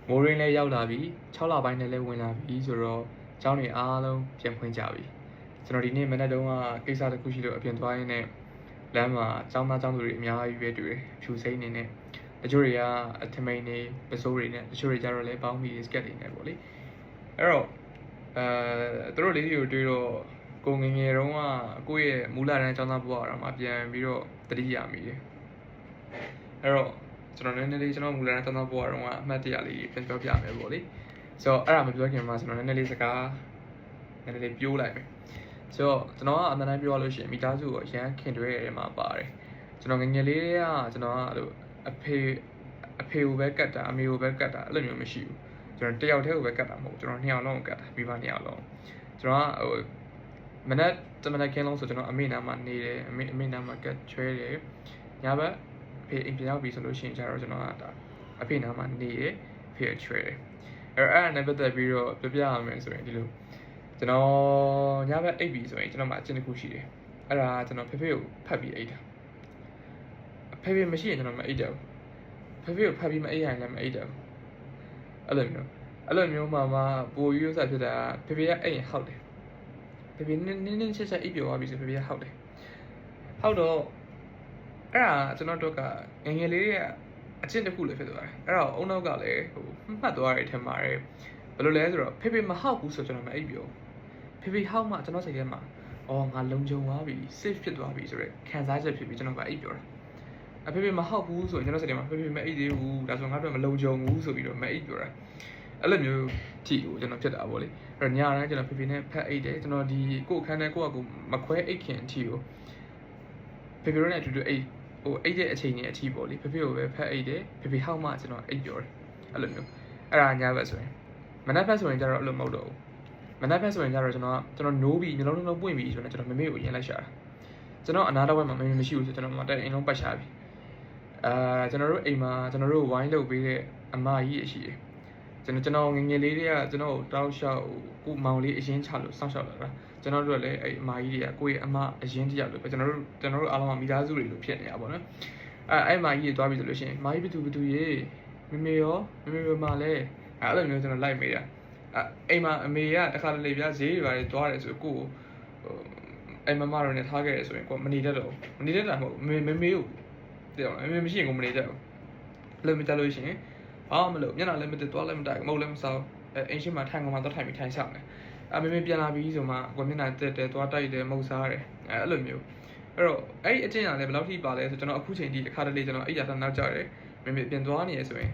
မိုးရင်းလည်းရောက်လာပြီ6လပိုင်းနဲ့လည်းဝင်လာပြီဆိုတော့ကျောင်းတွေအားလုံးပြန်ဖွင့်ကြပြီကျွန်တော်ဒီနေ့မနေ့တုန်းကကိစ္စတစ်ခုရှိလို့အပြင်သွားရင်းနဲ့လမ်းမှာကျောင်းသားကျောင်းသူတွေအများကြီးပဲတွေ့တယ်ဖြူစိမ့်နေနဲ့တချို့တွေကအထမိန်နေပစိုးတွေနဲ့တချို့တွေကြတော့လည်းပေါင်းပြီးစကက်တွေနဲ့ပေါ့လေအဲ့တော့သူတို့လေးတွေကိုတွေ့တော့ကိုငငယ်တုန်းကကိုယ့်ရဲ့မူလတန်းကျောင်းသားဘဝတော့မှပြန်ပြီးတော့တတိယမိတယ်အဲ့တော့ကျွန်တော်နည်းနည်းလေးကျွန်တော်မူလတန်းကျောင်းသားဘဝတုန်းကအမှတ်တရလေးပြန်ပြောပြမယ်ပေါ့လေဆိုတော့အဲ့ဒါမပြောခင်မှာကျွန်တော်နည်းနည်းလေးစကားနည်းနည်းလေးပြောလိုက်မယ်ဆိုတော့ကျွန်တော်ကအမှန်တမ်းပြောလို့ရှိရင်မိသားစုကိုအရန်ခင်တွဲရဲမှာပါတယ်ကျွန်တော်ငငယ်လေးကကျွန်တော်ကအဲ့လိုအဖေကိုပဲကတ်တာအမေကိုပဲကတ်တာအဲ့လိုမျိုးမရှိဘူးကျွန်တော်တယောက်တည်းကိုပဲကတ်တာမဟုတ်ကျွန်တော်2ယောက်လုံးကိုကတ်တာမိဘ2ယောက်လုံးကျွန်တော်ကဟိုမနက်ခင်းလုံးဆိုကျွန်တော်အမေနားမှာနေတယ်အမေနားမှာကတ်ချွဲတယ်ညဘက်အဖေအိမ်ပြန်ရောက်ပြီဆိုလို့ရှိရင်ကျတော့ကျွန်တော်ကဒါအဖေနားမှာနေတယ်အဖေချွဲတယ်အဲ့ဒါနဲ့ပတ်သက်ပြီးတော့ပြပြရမယ်ဆိုရင်ဒီလိုကျွန်တော်ညဘက်အိပ်ပြီဆိုရင်ကျွန်တော်မှအချင်းတစ်ခုရှိတယ်အဲ့ဒါကျွန်တော်ဖေကိုဖတ်ပြီးအိပ်တာဖေမရှိရင်ကျွန်တော်မအိပ်တော့ဘူးဖေကိုဖတ်ပြီးမအိပ်ရင်လည်းမအိပ်တော့ဘူးအဲ့လိုမျိုးမှပိုရိုးစားဖြစ်တာဖေကအိပ်ရင်ဟောက်တယ်ဖေနင်းချက်အိပ်ပြောသွားပြီဆိုဖေကဟောက်တယ်ဟောက်တော့အဲ့ဒါကျွန်တော်တို့ကငငယ်လေးတွေကအချင်းတစ်ခုလည်းဖြစ်သွားတယ်အဲ့တော့အုံနောက်ကလည်းဟိုမှတ်သွားတယ်ထင်ပါတယ်ဘယ်လိုလဲဆိုတော့ဖေမဟောက်ဘူးဆိုကျွန်တော်မအိပ်ပြောဖေဟောက်မှကျွန်တော်စိတ်ထဲမှာအော်ငါလုံခြုံသွားပြီ safe ဖြစ်သွားပြီဆိုတော့ခံစားချက်ဖြစ်ပြီးကျွန်တော်ကအိပ်ပြောတာအဖေမဟောက်ဘူးဆိုရင်ကျွန်တော်စိတ်ထဲမှာဖေမအိပ်သေးဘူးဒါဆိုငါတို့မလုံခြုံဘူးဆိုပြီးတော့မအိပ်ပြောတာအဲ့လိုမျိုးထိကိုကျွန်တော်ဖြစ်တာပေါ့လေအဲ့တော့ညတိုင်းကျွန်တော်ဖေနဲ့ဖက်အိပ်တယ်ကျွန်တော်ဒီကိုယ်ခန်းထဲကိုယ့်အကူမခွဲအိပ်ခင်အထိကိုဖေတို့နဲ့အတူတူအိပ်ဟိုအိပ်တဲ့အချိန်ကြီးအထိပေါ့လေဖေကိုပဲဖက်အိပ်တယ်ဖေဟောက်မှကျွန်တော်အိပ်ပြောတယ်အဲ့လိုမျိုးအဲ့ဒါညဘက်ဆိုရင်မနက်ဖက်ဆိုရင်ကျတော့အဲ့လိုမဟုတ်တော့ဘူးမနက်ဖက်ဆိုရင်ကျတော့ကျွန်တော်နိုးပြီးမျိုးလုံးပွင့်ပြီးဆိုတော့ကျွန်တော်မမေကိုရင်းလိုက်ရှာတာကျွန်တော်အနားတစ်ဝက်မှာမမေမရှိဘူးဆိုကျွန်တော်မတက်အိမ်လုံးပတ်ရှာပြီကျွန်တော်တို့အိမ်မှာကျွန်တော်တို့ဝိုင်းလုပ်ပေးတဲ့အမကြီးအရှိတယ်ကျွန်တော်ငငယ်လေးတွေကကျွန်တော်တောက်လျှောက်ကိုမောင်လေးအရင်ချလို့စောင့်ရှောက်လာတာကျွန်တော်တို့လည်းအဲ့အမကြီးတွေကကိုယ့်ရဲ့အမအရင်တယောက်လို့ပဲကျွန်တော်တို့အားလုံးကမိသားစုတွေလို့ဖြစ်နေတာပေါ့နော်အဲ့အမကြီးတွေတွားပြီဆိုလို့ရှိရင်မကြီးဘသူရေးမမေရောမလဲအဲ့လိုမျိုးကျွန်တော်လိုက်မေးတာအိမ်မှာအမေကတခါတလေပြဈေးတွေပါတယ်တွားတယ်ဆိုကိုအိမ်မမတို့နဲ့ထားခဲ့တယ်ဆိုရင်ကိုမနေတတ်တော့မနေတတ်တာမဟုတ်မေကိုတဲ့အောင်အမေမရှိရင်ကိုမနေတတ်ဘူးလို့မကြလို့ရှိရင်မလို့မျက်နှာလည်းမတက်သွားလည်းမတိုက်မဟုတ်လည်းမစားအင်းရှိမှထိုင်ကောင်မှတော့ထိုင်ပြီးထိုင်ဆောင်တယ်မေပြန်လာပြီးဆိုမှကိုမျက်နှာတက်တယ်သွားတိုက်တယ်မဟုတ်စားတယ်အဲ့လိုမျိုးအဲ့တော့အဲ့အကျင့်ရလည်းဘယ်လောက်ထိပါလဲဆိုကျွန်တော်အခုချိန်ဒီအခါတလေကျွန်တော်အဲ့ရတာနောက်ကြတယ်မေပြန်သွားနေရဆိုရင်